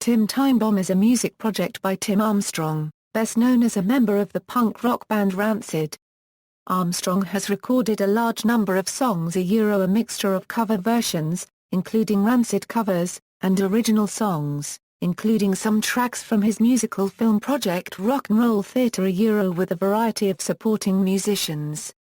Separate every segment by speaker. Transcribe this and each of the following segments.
Speaker 1: Tim Timebomb is a music project by Tim Armstrong, best known as a member of the punk rock band Rancid. Armstrong has recorded a large number of songs, a mixture of cover versions, including Rancid covers, and original songs, including some tracks from his musical film project RocknNRoll Theater with a variety of supporting musicians.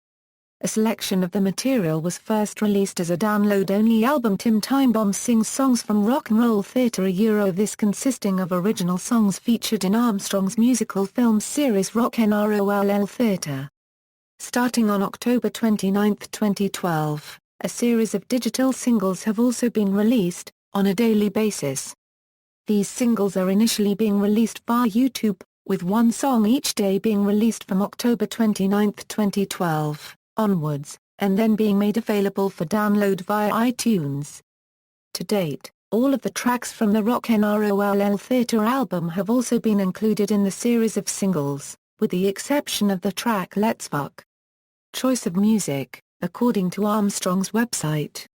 Speaker 1: A selection of the material was first released as a download-only album. Tim Timebomb sings songs from RocknNRoll Theater this consisting of original songs featured in Armstrong's musical film series RocknNRoll Theater. Starting on October 29, 2012, a series of digital singles have also been released, on a daily basis. These singles are initially being released via YouTube, with one song each day being released from October 29, 2012. Onwards, and then being made available for download via iTunes. To date, all of the tracks from the RocknNRoll Theater album have also been included in the series of singles, with the exception of the track Let's Fuck. Choice of music, according to Armstrong's website.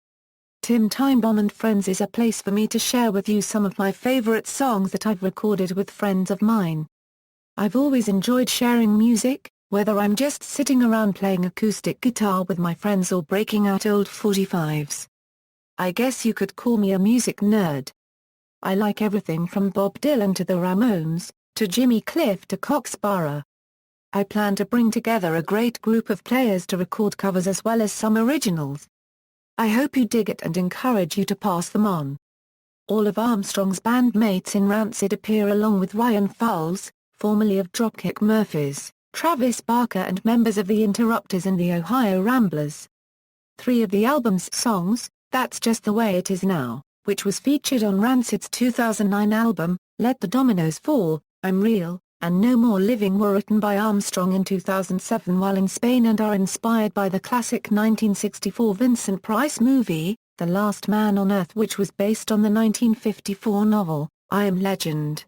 Speaker 1: Tim Timebomb and Friends is a place for me to share with you some of my favorite songs that I've recorded with friends of mine. I've always enjoyed sharing music, whether I'm just sitting around playing acoustic guitar with my friends or breaking out old 45s. I guess you could call me a music nerd. I like everything from Bob Dylan to the Ramones, to Jimmy Cliff to Coxsborough. I plan to bring together a great group of players to record covers as well as some originals. I hope you dig it and encourage you to pass them on. All of Armstrong's bandmates in Rancid appear along with Ryan Fowles, formerly of Dropkick Murphys, Travis Barker and members of the Interrupters and the Ohio Ramblers. 3 of the album's songs, That's Just the Way It Is Now, which was featured on Rancid's 2009 album, Let the Dominoes Fall, I'm Real, and No More Living were written by Armstrong in 2007 while in Spain and are inspired by the classic 1964 Vincent Price movie, The Last Man on Earth, which was based on the 1954 novel, I Am Legend.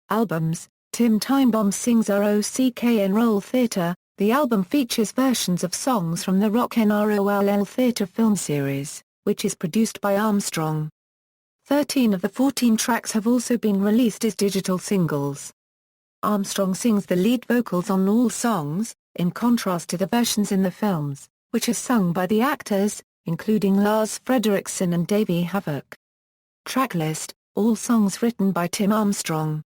Speaker 1: Albums. Tim Timebomb sings RocknNRoll Theater. The album features versions of songs from the RocknNRoll Theater film series, which is produced by Armstrong. 13 of the 14 tracks have also been released as digital singles. Armstrong sings the lead vocals on all songs, in contrast to the versions in the films, which are sung by the actors, including Lars Frederiksen and Davey Havok. Tracklist, all songs written by Tim Armstrong.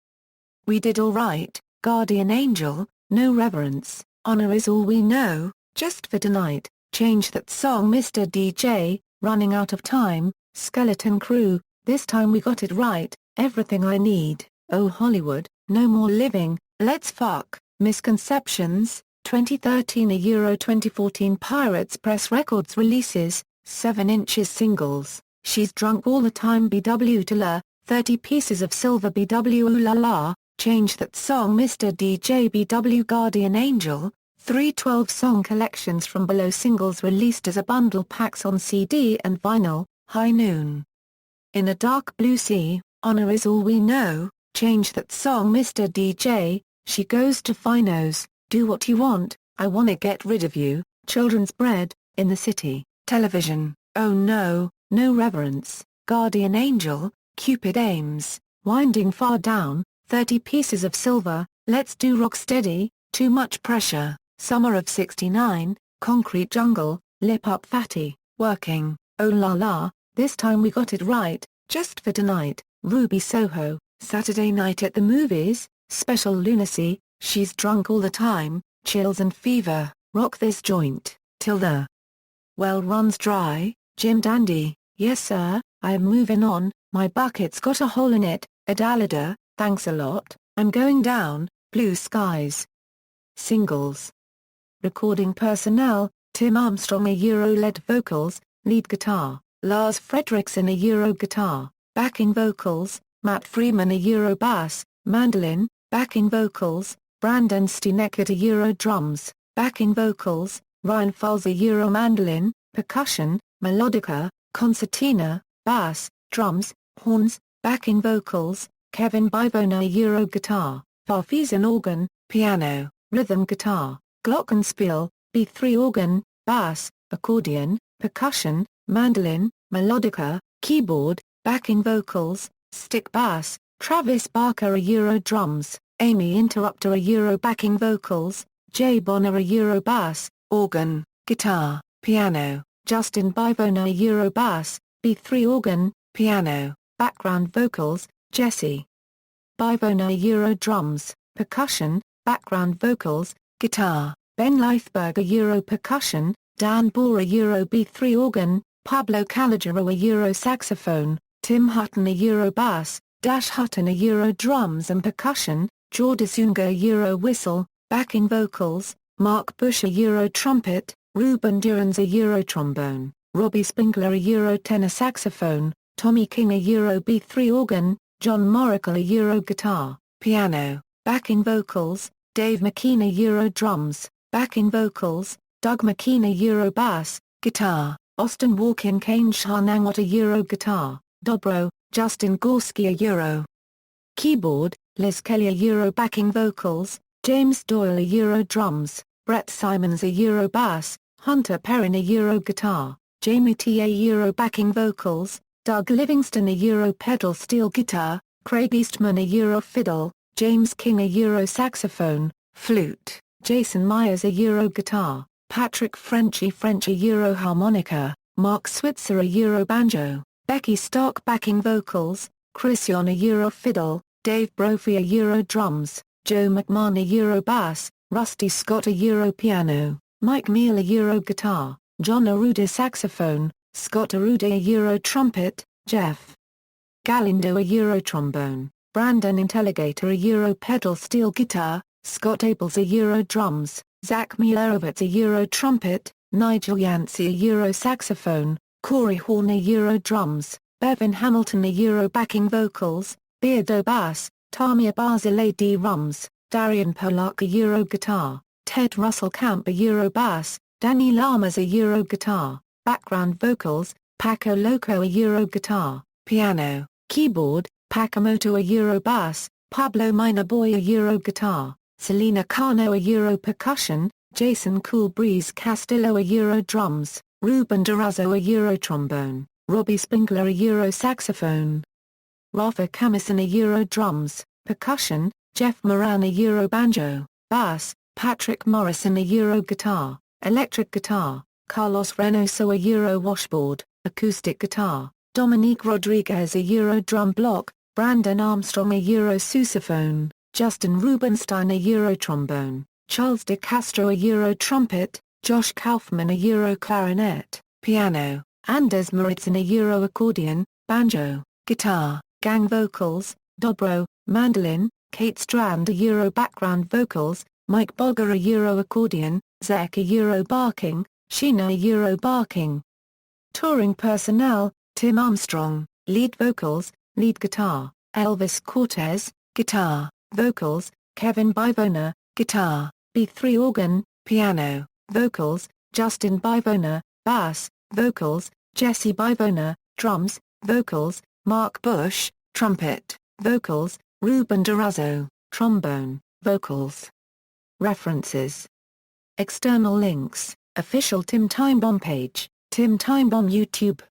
Speaker 1: We Did All Right, Guardian Angel, No Reverence, Honor Is All We Know, Just for Tonight, Change That Song Mr. DJ, Running Out of Time, Skeleton Crew, This Time We Got It Right, Everything I Need, Oh Hollywood, No More Living, Let's Fuck, Misconceptions, 2013 2014 Pirates Press Records releases, 7 inches singles, She's Drunk All the Time BW to La, 30 Pieces of Silver BW Ooh La La, Change That Song Mr. DJ BW Guardian Angel, 3 12-song collections from below singles released as a bundle packs on CD and vinyl, High Noon. In a Dark Blue Sea, Honor Is All We Know, Change That Song Mr. DJ, She Goes to Finos, Do What You Want, I Wanna Get Rid of You, Children's Bread, In the City, Television, Oh No, No Reverence, Guardian Angel, Cupid Aims, Winding Far Down, 30 Pieces of Silver, Let's Do Rocksteady, Too Much Pressure, Summer of '69, Concrete Jungle, Lip Up Fatty, Working, Oh La La, This Time We Got It Right, Just for Tonight, Ruby Soho, Saturday Night at the Movies, Special Lunacy, She's Drunk All the Time, Chills and Fever, Rock This Joint, Till the Well Runs Dry, Jim Dandy, Yes Sir, I Am Moving On, My Bucket's Got a Hole in It, Adalida, Thanks a Lot, I'm Going Down, Blue Skies. Singles. Recording personnel, Tim Armstrong lead vocals, lead guitar, Lars Frederiksen guitar, backing vocals, Matt Freeman bass, mandolin, backing vocals, Brandon Steeneckert drums, backing vocals, Ryan Fowles mandolin, percussion, melodica, concertina, bass, drums, horns, backing vocals, Kevin Bivona guitar, Farfisen organ, piano, rhythm guitar, glockenspiel, B3 organ, bass, accordion, percussion, mandolin, melodica, keyboard, backing vocals, stick bass, Travis Barker Euro drums, Amy Interrupter Euro backing vocals, Jay Bonner Euro bass, organ, guitar, piano, Justin Bivona Euro bass, B3 organ, piano, background vocals, Jesse Bivona Euro drums, percussion, background vocals, guitar, Ben Leithberger Euro percussion, Dan Bora Euro B3 organ, Pablo Calogero Euro saxophone, Tim Hutton Euro bass, Dash Hutton Euro drums and percussion, Jordis Unga Euro whistle, backing vocals, Mark Bush Euro trumpet, Ruben Durans Euro trombone, Robbie Spinkler Euro tenor saxophone, Tommy King Euro B3 organ, John Moracle Euro guitar, piano, backing vocals, Dave McKean Euro drums, backing vocals, Doug McKean Euro bass, guitar, Austin Walkin Kane Shanangot Euro guitar, dobro, Justin Gorski Euro keyboard, Liz Kelly Euro backing vocals, James Doyle Euro drums, Brett Simons Euro bass, Hunter Perrin Euro guitar, Jamie T. Euro backing vocals, Doug Livingston Euro pedal steel guitar, Craig Eastman Euro fiddle, James King Euro saxophone, flute, Jason Myers Euro guitar, Patrick Frenchy Euro harmonica, Mark Switzer Euro banjo, Becky Stark backing vocals, Chris Yon Euro fiddle, Dave Brophy Euro drums, Joe McMahon Euro bass, Rusty Scott Euro piano, Mike Neal Euro guitar, John Arruda saxophone, Scott Arruda Euro trumpet, Jeff Galindo Euro trombone, Brandon Intelligator Euro pedal steel guitar, Scott Abels Euro drums, Zach Mielowitz Euro trumpet, Nigel Yancey Euro saxophone, Corey Horner Euro drums, Bevan Hamilton Euro backing vocals, Beardo bass, Tamia Barzilay drums, Darian Polak Euro guitar, Ted Russell Camp Euro bass, Danny Lamas Euro guitar, background vocals, Paco Loco Euro guitar, piano, keyboard, Pakamoto Euro bass, Pablo Minaboy Euro guitar, Selena Cano Euro percussion, Jason Cool Breeze Castillo Euro drums, Ruben Durazzo Euro trombone, Robbie Spinkler Euro saxophone, Rafa Camison Euro drums, percussion, Jeff Moran Euro banjo, bass, Patrick Morrison Euro guitar, electric guitar, Carlos Reynoso Euro washboard, acoustic guitar, Dominique Rodriguez Euro drum block, Brandon Armstrong Euro sousaphone, Justin Rubenstein Euro trombone, Charles De Castro Euro trumpet, Josh Kaufman Euro clarinet, piano, Anders Moritzen Euro accordion, banjo, guitar, gang vocals, dobro, mandolin, Kate Strand Euro background vocals, Mike Bogger Euro accordion, Zek Euro barking, Sheena Euro barking. Touring personnel, Tim Armstrong, lead vocals, lead guitar, Elvis Cortez, guitar, vocals, Kevin Bivona, guitar, B3 organ, piano, vocals, Justin Bivona, bass, vocals, Jesse Bivona, drums, vocals, Mark Bush, trumpet, vocals, Ruben Durazzo, trombone, vocals. References. External links, official Timebomb page, Timebomb YouTube.